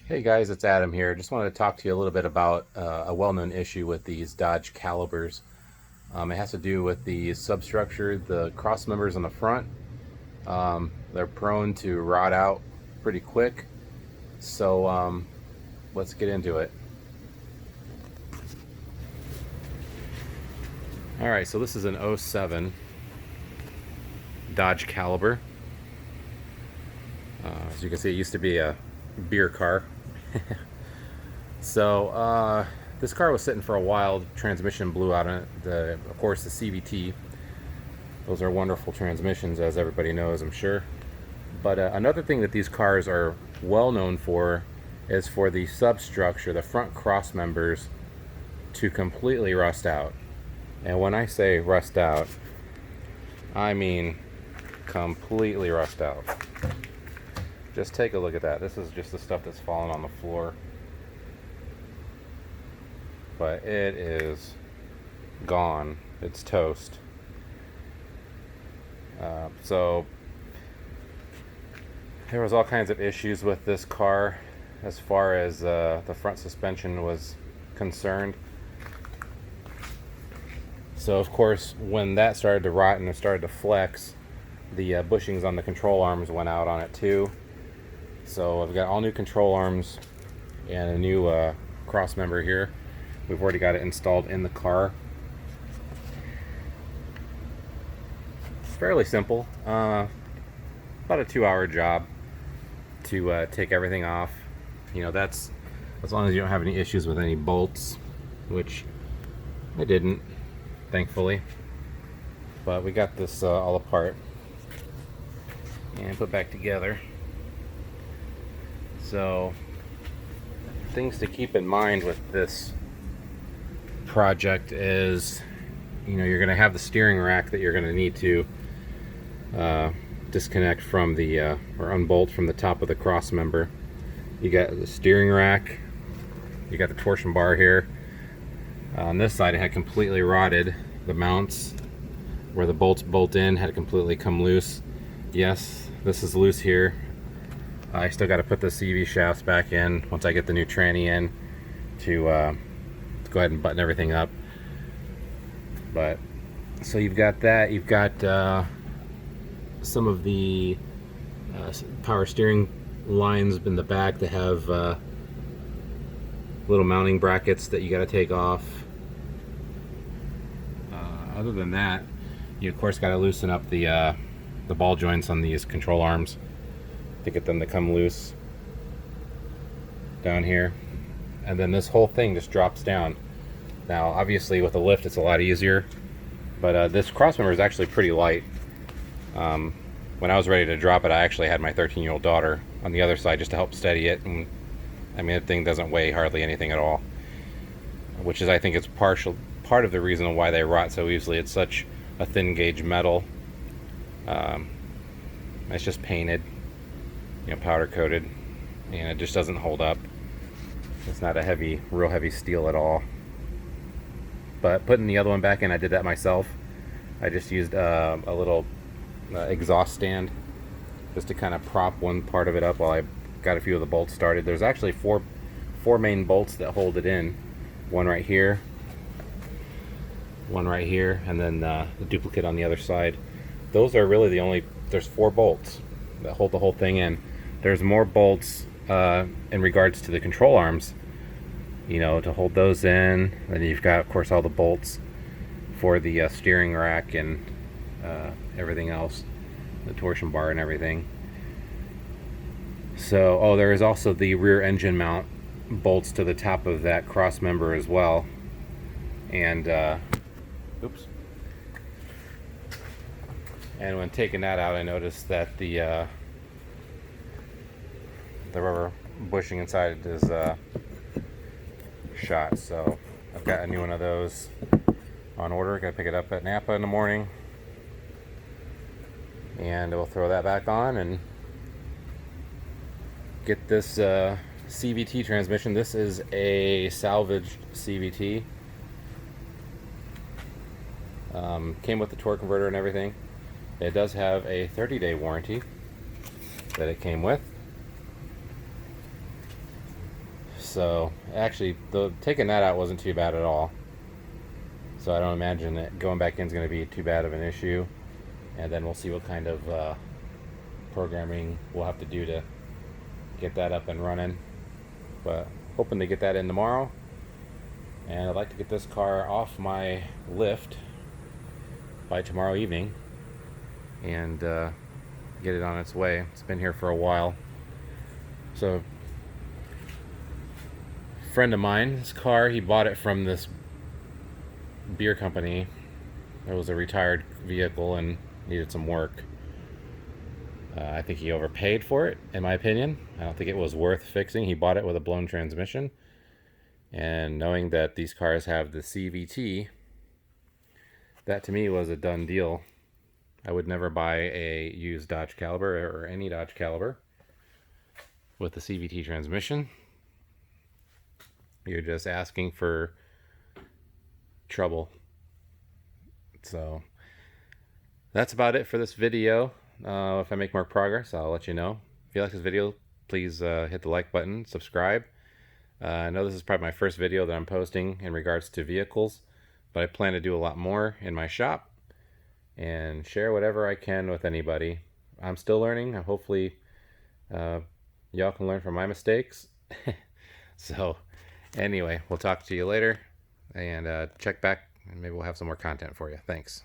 Hey guys, it's Adam here. Just wanted to talk to you a little bit about a well-known issue with these Dodge Calibers. It has to do with the substructure, the cross members on the front. They're prone to rot out pretty quick. So let's get into it. All right, so this is an '07 Dodge Caliber. As you can see, it used to be a beer car. So this car was sitting for a while. The transmission blew out on it. Of course, the CVT. Those are wonderful transmissions, as everybody knows, I'm sure. But another thing that these cars are well known for is for the substructure, the front cross members, to completely rust out. And when I say rust out, I mean completely rust out. Just take a look at that. This is just the stuff that's fallen on the floor. But it is gone. It's toast. So there was all kinds of issues with this car as far as the front suspension was concerned. So of course, when that started to rot and it started to flex, the bushings on the control arms went out on it too. So I've got all new control arms and a new cross member here. We've already got it installed in the car. It's fairly simple. About a 2-hour job to take everything off. You know, that's as long as you don't have any issues with any bolts, which I didn't, thankfully. But we got this all apart and put back together. So things to keep in mind with this project is, you know, you're going to have the steering rack that you're going to need to disconnect from the or unbolt from the top of the cross member. You got the steering rack, you got the torsion bar here. On this side it had completely rotted. The mounts where the bolts bolt in had completely come loose. Yes, this is loose here. I still got to put the CV shafts back in once I get the new tranny in to go ahead and button everything up. But so you've got that. You've got some of the power steering lines in the back that have little mounting brackets that you got to take off. Other than that, you of course got to loosen up the ball joints on these control arms to get them to come loose down here. And then this whole thing just drops down. Now obviously with a lift it's a lot easier, but this cross member is actually pretty light. When I was ready to drop it, I actually had my 13-year-old daughter on the other side just to help steady it, and I mean, the thing doesn't weigh hardly anything at all, which is, I think, it's part of the reason why they rot so easily. It's such a thin gauge metal. It's just painted, you know, powder coated, and it just doesn't hold up. It's not a real heavy steel at all. But putting the other one back in, I did that myself. I just used a little exhaust stand just to kind of prop one part of it up while I got a few of the bolts started. There's actually four main bolts that hold it in. One right here, and then the duplicate on the other side. Those are really the only, there's 4 bolts that hold the whole thing in. There's more bolts in regards to the control arms, you know, to hold those in. Then you've got, of course, all the bolts for the steering rack and everything else, the torsion bar and everything. So, oh, there is also the rear engine mount bolts to the top of that cross member as well. And oops. And when taking that out, I noticed that the rubber bushing inside is shot. So I've got a new one of those on order. Gotta pick it up at Napa in the morning, and we'll throw that back on and get this CVT transmission. This is a salvaged CVT. Came with the torque converter and everything. It does have a 30-day warranty that it came with. So actually, taking that out wasn't too bad at all. So I don't imagine that going back in is going to be too bad of an issue. And then we'll see what kind of programming we'll have to do to get that up and running. But hoping to get that in tomorrow. And I'd like to get this car off my lift by tomorrow evening and get it on its way. It's been here for a while. So, a friend of mine, his car, he bought it from this beer company. It was a retired vehicle and needed some work. I think he overpaid for it, in my opinion. I don't think it was worth fixing. He bought it with a blown transmission. And knowing that these cars have the CVT, that to me was a done deal. I would never buy a used Dodge Caliber or any Dodge Caliber with the CVT transmission. You're just asking for trouble. So that's about it for this video. If I make more progress, I'll let you know. If you like this video, please hit the like button, subscribe. I know this is probably my first video that I'm posting in regards to vehicles, but I plan to do a lot more in my shop and share whatever I can with anybody. I'm still learning. Hopefully y'all can learn from my mistakes. So anyway, we'll talk to you later, and check back and maybe we'll have some more content for you. Thanks.